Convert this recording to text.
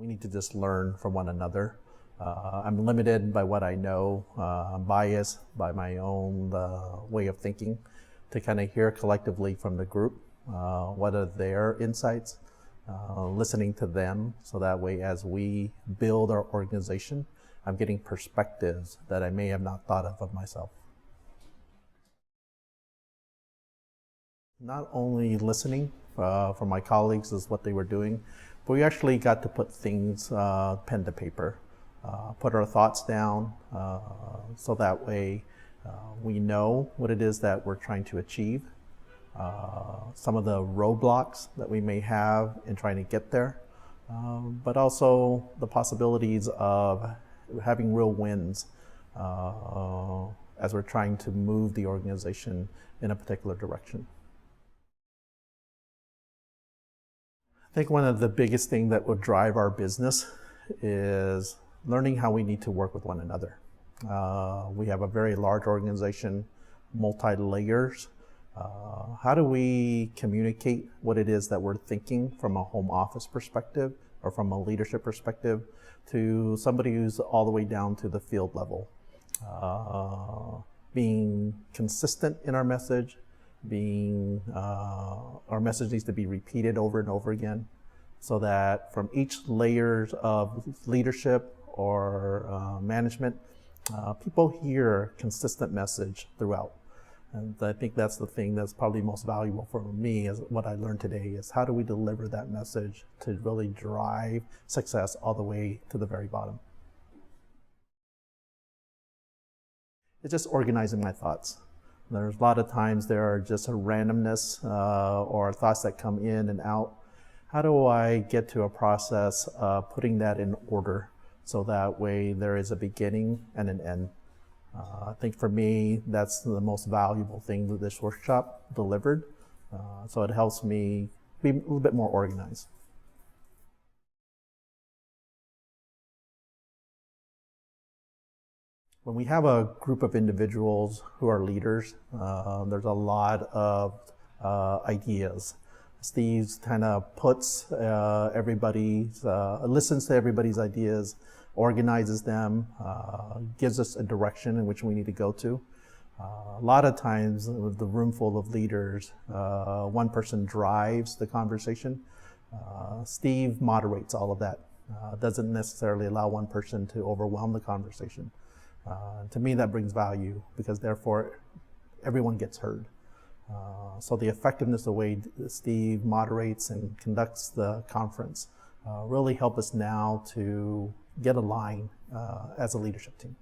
We need to just learn from one another. I'm limited by what I know. I'm biased by my own way of thinking to kind of hear collectively from the group what are their insights, listening to them so that way as we build our organization, I'm getting perspectives that I may have not thought of myself. Not only listening from my colleagues is what they were doing, but we actually got to put things pen to paper, put our thoughts down so that way we know what it is that we're trying to achieve, some of the roadblocks that we may have in trying to get there, but also the possibilities of having real wins as we're trying to move the organization in a particular direction. I think one of the biggest things that will drive our business is learning how we need to work with one another. We have a very large organization, multi-layers. How do we communicate what it is that we're thinking from a home office perspective or from a leadership perspective to somebody who's all the way down to the field level? Being consistent in our message, our message needs to be repeated over and over again so that from each layers of leadership or management, people hear consistent message throughout. And I think that's the thing that's probably most valuable for me is what I learned today is how do we deliver that message to really drive success all the way to the very bottom. It's just organizing my thoughts. There's a lot of times there are just a randomness or thoughts that come in and out. How do I get to a process of putting that in order so that way there is a beginning and an end? I think for me, that's the most valuable thing that this workshop delivered. So it helps me be a little bit more organized. When we have a group of individuals who are leaders, there's a lot of ideas. Steve kind of puts listens to everybody's ideas, organizes them, gives us a direction in which we need to go to. A lot of times with the room full of leaders, one person drives the conversation. Steve moderates all of that. Doesn't necessarily allow one person to overwhelm the conversation. To me, that brings value because therefore everyone gets heard. So the effectiveness of the way Steve moderates and conducts the conference really help us now to get aligned as a leadership team.